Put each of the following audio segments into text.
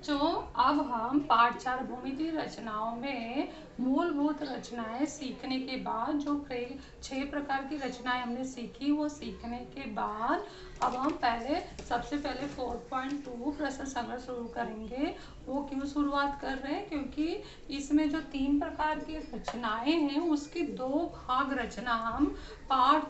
बच्चों, अब हम पाठ 4 भूमिति रचनाओं में मूलभूत रचनाएं सीखने के बाद जो 6 प्रकार की रचनाएं हमने सीखी वो सीखने के बाद अब हम सबसे पहले 4.2 प्रश्न संग्रह शुरू करेंगे। वो क्यों शुरुआत कर रहे हैं? क्योंकि इसमें जो 3 प्रकार की रचनाएं हैं उसकी 2 भाग रचना हम पार्ट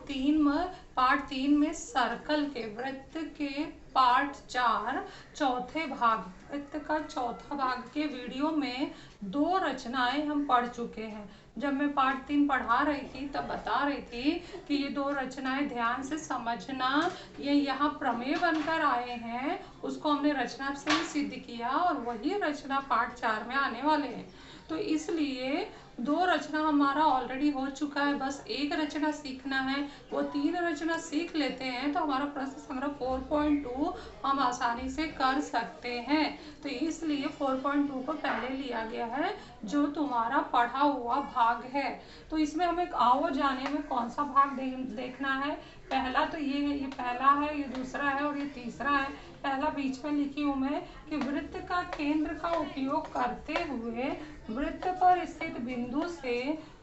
3 में सर्कल के वृत्त के पार्ट 4 चौथे भाग वृत्त का चौथा भाग के वीडियो में 2 रचनाएं हम पढ़ चुके हैं। जब मैं पार्ट 3 पढ़ा रही थी तब बता रही थी कि ये 2 रचनाएं ध्यान से समझना, ये यहाँ प्रमेय बनकर आए हैं, उसको हमने रचना से ही सिद्ध किया और वही रचना पार्ट 4 में आने वाले हैं। तो इसलिए 2 रचना हमारा ऑलरेडी हो चुका है, बस एक रचना सीखना है। वो 3 रचना सीख लेते हैं तो हमारा प्रश्न संग्रह 4.2 हम आसानी से कर सकते हैं। तो इसलिए 4.2 को पहले लिया गया है जो तुम्हारा पढ़ा हुआ भाग है। तो इसमें हमें आओ जाने में कौन सा भाग देखना है। पहला तो ये पहला है, ये दूसरा है और ये तीसरा है। पहला बीच में लिखी हूँ मैं कि वृत्त का केंद्र का उपयोग करते हुए वृत्त पर स्थित बिंदु से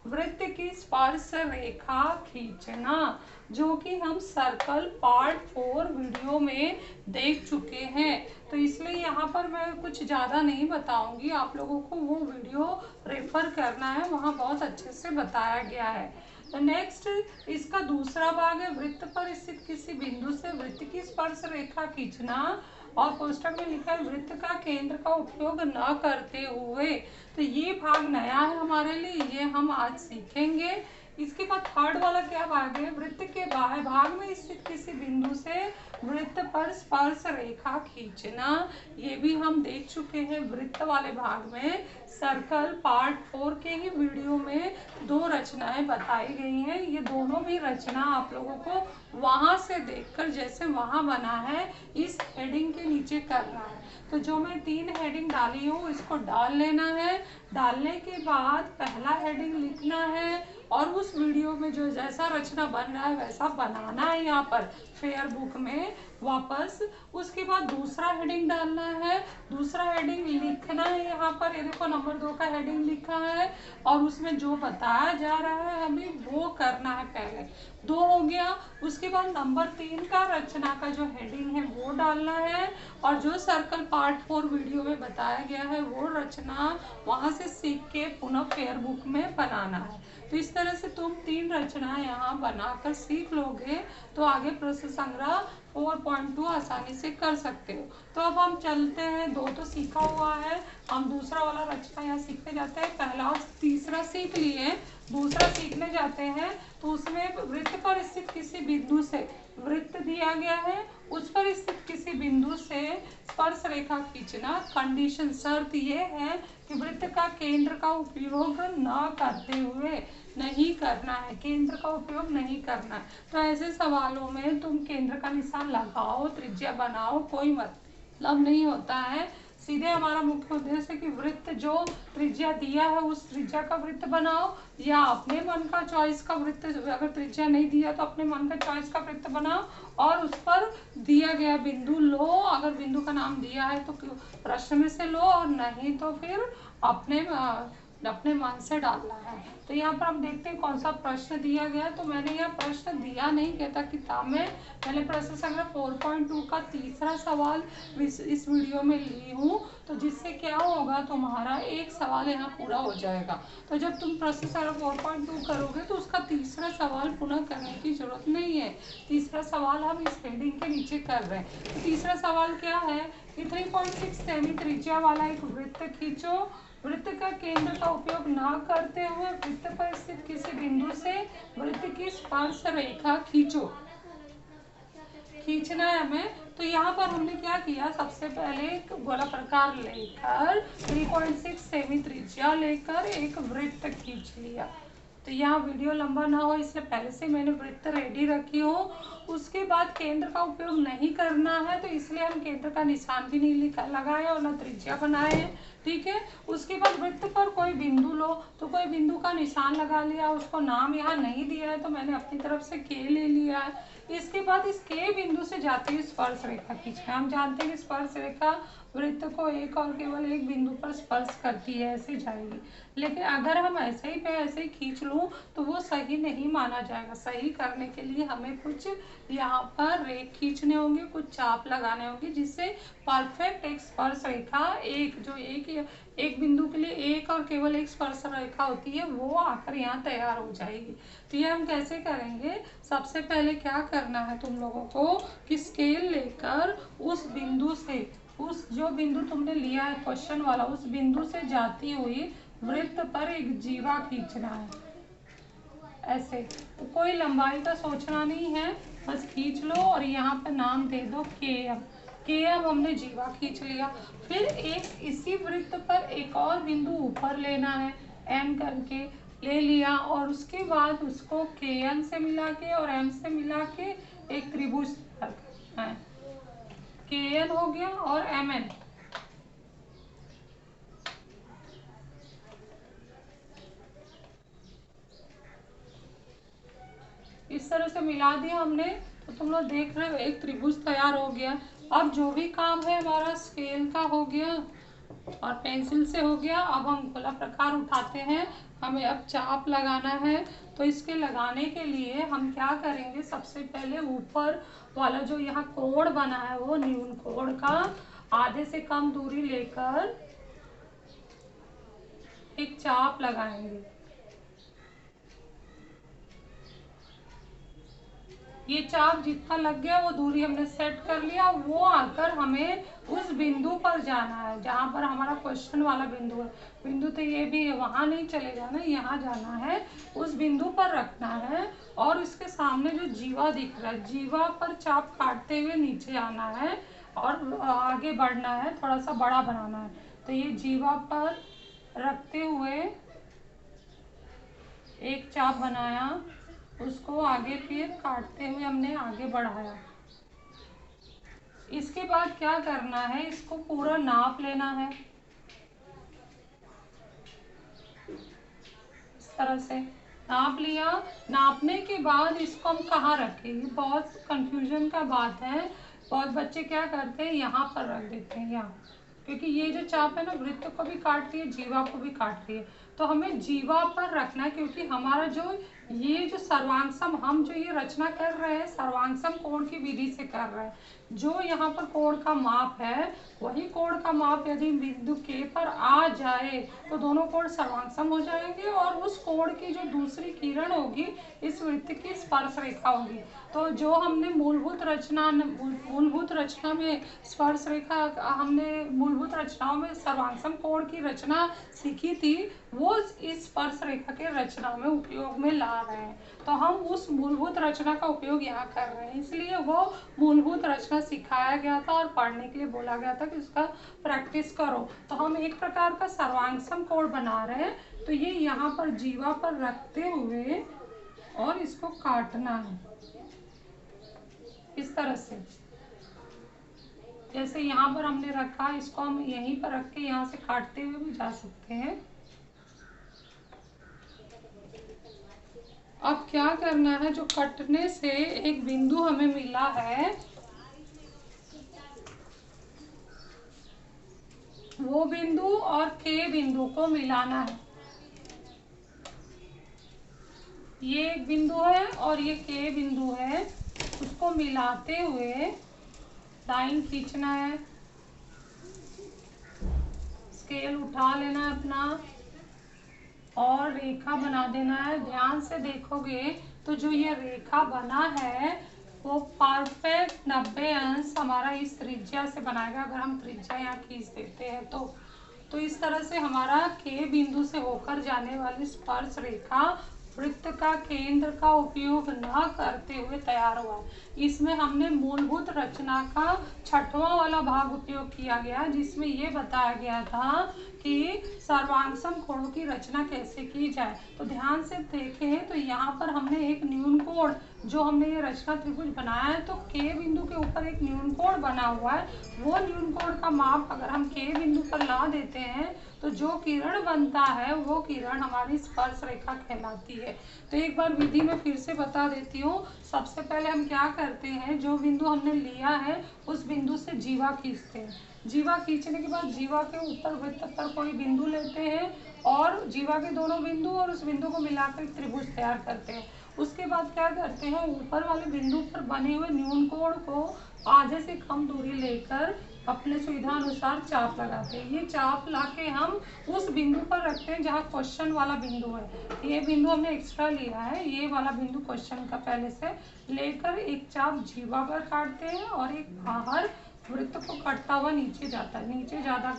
वृत्त की स्पर्श रेखा खींचना, जो कि हम सर्कल पार्ट 4 वीडियो में देख चुके हैं। तो इसलिए यहाँ पर मैं कुछ ज़्यादा नहीं बताऊंगी, आप लोगों को वो वीडियो रेफर करना है, वहाँ बहुत अच्छे से बताया गया है। नेक्स्ट इसका दूसरा भाग है वृत्त पर स्थित किसी बिंदु से वृत्त की स्पर्श रेखा खींचना और कोष्ठक में लिखा है वृत्त का केंद्र का उपयोग न करते हुए। तो ये भाग नया है हमारे लिए, ये हम आज सीखेंगे। इसके बाद थर्ड वाला क्या भाग है? वृत्त के बाह्य भाग में स्थित किसी बिंदु से वृत्त पर स्पर्श रेखा खींचना, ये भी हम देख चुके हैं वृत्त वाले भाग में। सर्कल पार्ट 4 के ही वीडियो में 2 रचनाएं बताई गई हैं। ये दोनों भी रचना आप लोगों को वहां से देखकर जैसे वहां बना है इस हेडिंग के नीचे करना है। तो जो मैं 3 हेडिंग डाली हूँ इसको डाल लेना है। डालने के बाद पहला हेडिंग लिखना है और उस वीडियो में जो जैसा रचना बन रहा है वैसा बनाना है यहाँ पर फेयर बुक में वापस। उसके बाद दूसरा हेडिंग डालना है, दूसरा हेडिंग लिखना है। यहाँ पर ये देखो नंबर 2 का हेडिंग लिखा है और उसमें जो बताया जा रहा है हमें वो करना है। पहले 2 हो गया। उसके बाद नंबर 3 का रचना का जो हेडिंग है वो डालना है और जो सर्कल पार्ट 4 वीडियो में बताया गया है वो रचना वहां से सीख के पुनः फेयर बुक में बनाना है। तो इस तरह से तुम 3 रचना यहाँ बनाकर सीख लोगे तो आगे प्रश्न संग्रह 4.2 आसानी से कर सकते हो। तो अब हम चलते हैं, 2 तो सीखा हुआ है, हम दूसरा वाला रचना यहाँ सीखते जाते हैं। पहला और तीसरा सीख लिए, दूसरा सीखने जाते हैं। तो उसमें वृत्त पर स्थित किसी बिंदु से वृत्त दिया गया है, उस पर स्थित किसी बिंदु से स्पर्श रेखा खींचना। कंडीशन शर्त ये है कि वृत्त का केंद्र का उपयोग न करते हुए नहीं करना है, केंद्र का उपयोग नहीं करना है। तो ऐसे सवालों में तुम केंद्र का निशान लगाओ, त्रिज्या बनाओ, कोई मतलब नहीं होता है। सीधे हमारा मुख्य उद्देश्य है कि वृत्त जो त्रिज्या दिया है उस त्रिज्या का वृत्त बनाओ या अपने मन का चॉइस का वृत्त, अगर त्रिज्या नहीं दिया तो अपने मन का चॉइस का वृत्त बनाओ और उस पर दिया गया बिंदु लो। अगर बिंदु का नाम दिया है तो प्रश्न में से लो और नहीं तो फिर अपने मन से डालना है। तो यहाँ पर हम देखते हैं कौन सा प्रश्न दिया गया। तो मैंने यहाँ प्रश्न दिया नहीं कहता किताब में, मैंने प्रश्न संग्रह 4.2 का तीसरा सवाल इस वीडियो में ली हूँ। तो जिससे क्या होगा तुम्हारा एक सवाल यहाँ पूरा हो जाएगा। तो जब तुम प्रश्न संग्रह 4.2 करोगे तो उसका तीसरा सवाल पुनः करने की जरूरत नहीं है। तीसरा सवाल हम इस हेडिंग के नीचे कर रहे हैं। तो तीसरा सवाल क्या है कि 3.6 सेमी त्रिज्या वाला एक वृत्त खींचो। वृत्त का केंद्र का उपयोग न करते हुए वृत्त पर स्थित किसी बिंदु से वृत्त की स्पर्श रेखा खींचना है हमें। तो यहाँ पर हमने क्या किया, सबसे पहले एक गोला प्रकार लेकर 3.6 सेमी त्रिज्या लेकर एक वृत्त खींच लिया। तो यहाँ वीडियो लंबा ना हो इसलिए पहले से मैंने वृत्त रेडी रखी हो। उसके बाद केंद्र का उपयोग नहीं करना है तो इसलिए हम केंद्र का निशान भी नहीं लगाए और न त्रिज्या बनाए, ठीक है। उसके बाद वृत्त पर कोई बिंदु लो, तो कोई बिंदु का निशान लगा लिया, उसको नाम यहाँ नहीं दिया है तो मैंने अपनी तरफ से के ले लिया है। इसके बाद इस के बिंदु से जाती हुई स्पर्श रेखा खींचना। हम जानते हैं कि स्पर्श रेखा वृत्त को एक और केवल एक बिंदु पर स्पर्श करती है, ऐसे जाएगी। लेकिन अगर हम ऐसे ही पे ऐसे ही खींच लूँ तो वो सही नहीं माना जाएगा। सही करने के लिए हमें कुछ यहाँ पर रेख खींचने होंगे, कुछ चाप लगाने होंगे, जिससे परफेक्ट एक स्पर्श रेखा, एक जो एक बिंदु के लिए एक और केवल एक स्पर्श रेखा होती है, वो आकर यहाँ तैयार हो जाएगी। तो ये हम कैसे करेंगे? सबसे पहले क्या करना है तुम लोगों को कि स्केल लेकर उस बिंदु से, उस जो बिंदु तुमने लिया है क्वेश्चन वाला, उस बिंदु से जाती हुई वृत्त पर एक जीवा खींचना है। ऐसे तो कोई लंबाई का सोचना नहीं है, बस खींच लो और यहाँ पे नाम दे दो KM। KM हमने जीवा खींच लिया। फिर एक इसी वृत्त पर एक और बिंदु ऊपर लेना है, N करके ले लिया, और उसके बाद उसको KN से मिला के और M से मिला के एक त्रिभुज करना है। KN हो गया और MN। इस तरह से मिला दिया हमने, तो तुम लोग देख रहे हो एक त्रिभुज तैयार हो गया। अब जो भी काम है हमारा स्केल का हो गया और पेंसिल से हो गया। अब हम गोला प्रकार उठाते हैं, हमें अब चाप लगाना है। तो इसके लगाने के लिए हम क्या करेंगे? सबसे पहले ऊपर वाला जो यहाँ कोण बना है, वो न्यून कोण का आधे से कम दूरी लेकर एक चाप लगाएंगे। ये चाप जितना लग गया वो दूरी हमने सेट कर लिया। वो आकर हमें उस बिंदु पर जाना है जहाँ पर हमारा क्वेश्चन वाला बिंदु है। बिंदु तो ये भी है, वहाँ नहीं चले जाना, यहाँ जाना है, उस बिंदु पर रखना है। और इसके सामने जो जीवा दिख रहा है, जीवा पर चाप काटते हुए नीचे आना है और आगे बढ़ना है, थोड़ा सा बड़ा बनाना है। तो ये जीवा पर रखते हुए एक चाप बनाया, उसको आगे फिर काटते हुए हमने आगे बढ़ाया। इसके बाद क्या करना है? इसको पूरा नाप लेना है इस तरह से। नाप लिया, नापने के बाद इसको हम कहाँ रखें? ये बहुत कंफ्यूजन का बात है। बहुत बच्चे क्या करते हैं, यहाँ पर रख देते हैं, यहाँ, क्योंकि ये जो चाप है ना, वृत्त को भी काट रही है, जीवा को भी काट रही है। तो हमें जीवा पर रखना है, क्योंकि हमारा जो ये जो सर्वांगसम, हम जो ये रचना कर रहे हैं सर्वांगसम कोण की विधि से कर रहे हैं। जो यहाँ पर कोण का माप है, वही कोण का माप यदि बिंदु K पर आ जाए तो दोनों कोण सर्वांगसम हो जाएंगे, और उस कोण की जो दूसरी किरण होगी इस वृत्त की स्पर्श रेखा होगी। तो जो हमने मूलभूत रचना में स्पर्श रेखा, हमने मूलभूत रचनाओं में सर्वांगसम कोण की रचना सीखी थी, वो इस स्पर्श रेखा के रचना में उपयोग में ला रहे हैं। तो हम उस मूलभूत रचना का उपयोग यहाँ कर रहे हैं, इसलिए वो मूलभूत रचना सिखाया गया था और पढ़ने के लिए बोला गया था कि उसका प्रैक्टिस करो। तो हम एक प्रकार का सर्वांगसम कोण बना रहे हैं। तो ये यहाँ पर जीवा पर रखते हुए और इसको काटना है इस तरह से। जैसे यहाँ पर हमने रखा, इसको हम यहीं पर रख के यहाँ से काटते हुए भी जा सकते हैं। अब क्या करना है? जो कटने से एक बिंदु हमें मिला है, वो बिंदु और K बिंदु को मिलाना है। ये एक बिंदु है और ये K बिंदु है, उसको मिलाते हुए लाइन खींचना है। स्केल उठा लेना है अपना और रेखा बना देना है। ध्यान से देखोगे तो जो ये रेखा बना है वो परफेक्ट 90 अंश हमारा इस त्रिज्या से बनाएगा। अगर हम त्रिज्या यहाँ खींच देते हैं तो इस तरह से हमारा K बिंदु से होकर जाने वाली स्पर्श रेखा वृत्त का केंद्र का उपयोग न करते हुए तैयार हुआ। इसमें हमने मूलभूत रचना का 6वां वाला भाग उपयोग किया गया, जिसमें ये बताया गया था कि सर्वांगसम कोणों की रचना कैसे की जाए। तो ध्यान से देखें तो यहाँ पर हमने एक न्यून कोण जो हमने ये रचना त्रिभुज बनाया है तो के बिंदु के ऊपर एक न्यूनकोण बना हुआ है, वो न्यूनकोण का माप अगर हम के बिंदु पर ला देते हैं तो जो किरण बनता है वो किरण हमारी स्पर्श रेखा कहलाती है। तो एक बार विधि में फिर से बता देती हूँ। सबसे पहले हम क्या करते हैं, जो बिंदु हमने लिया है उस बिंदु से जीवा खींचते हैं। जीवा खींचने के बाद जीवा के ऊपर वृत्त पर कोई बिंदु लेते हैं और जीवा के दोनों बिंदु और उस बिंदु को मिलाकर एक त्रिभुज तैयार करते हैं। उसके बाद क्या करते हैं, ऊपर वाले बिंदु पर बने हुए न्यूनकोण को आधे से कम दूरी लेकर अपने सुविधा अनुसार चाप लगाते हैं। ये चाप लाके हम उस बिंदु पर रखते हैं जहाँ क्वेश्चन वाला बिंदु है। ये बिंदु हमने एक्स्ट्रा लिया है, ये वाला बिंदु क्वेश्चन का पहले से लेकर एक चाप जीवा पर काटते हैं और एक बाहर वृत्त को काटता हुआ नीचे जाता है, नीचे ज़्यादा।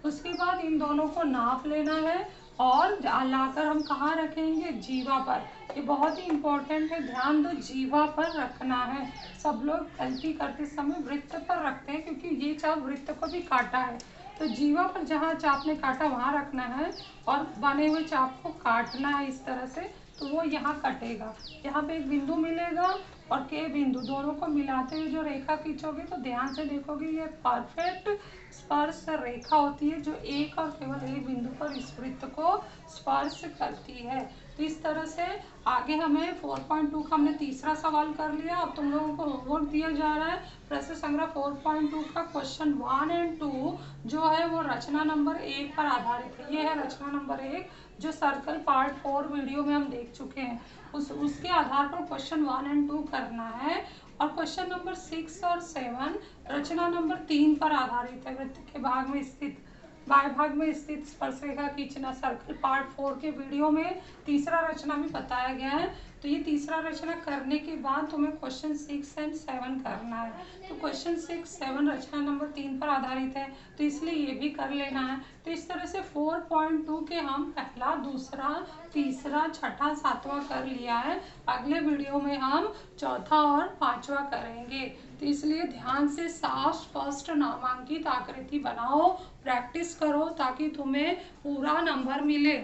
उसके बाद इन दोनों को नाप लेना है और लाकर हम कहाँ रखेंगे, जीवा पर। ये बहुत ही इम्पोर्टेंट है, ध्यान दो, जीवा पर रखना है। सब लोग गलती करते समय वृत्त पर रखते हैं क्योंकि ये चाप वृत्त को भी काटा है। तो जीवा पर जहाँ चाप ने काटा वहाँ रखना है और बने हुए चाप को काटना है इस तरह से, तो वो यहाँ कटेगा। यहाँ पे एक बिंदु मिलेगा और के बिंदु दोनों को मिलाते हुए जो रेखा खींचोगे तो ध्यान से देखोगे ये परफेक्ट स्पर्श रेखा होती है जो एक और केवल एक बिंदु पर इस वृत्त को स्पर्श करती है। तो इस तरह से आगे हमें 4.2 का हमने तीसरा सवाल कर लिया। अब तुम लोगों को होमवर्क दिया जा रहा है प्रश्न संग्रह 4.2 का क्वेश्चन 1 और 2 जो है वो रचना नंबर 1 पर आधारित है। ये है रचना नंबर 1 जो सर्कल पार्ट 4 वीडियो में हम देख चुके हैं। उसके आधार पर क्वेश्चन 1 और 2 करना है। और क्वेश्चन नंबर 6 और 7 रचना नंबर 3 पर आधारित है। वृत्त के भाग में स्थित बाएं भाग में स्थित स्पर्श रेखा खींचना सर्कल पार्ट 4 के वीडियो में तीसरा रचना भी बताया गया है। तो ये तीसरा रचना करने के बाद तुम्हें क्वेश्चन 6 और 7 करना है। तो क्वेश्चन 6, 7 रचना नंबर 3 पर आधारित है तो इसलिए ये भी कर लेना है। तो इस तरह से 4.2 के हम पहला, दूसरा, तीसरा, छठा, सातवां कर लिया है। अगले वीडियो में हम चौथा और पांचवा करेंगे। तो इसलिए ध्यान से साफ स्पष्ट नामांकित आकृति बनाओ, प्रैक्टिस करो ताकि तुम्हें पूरा नंबर मिले।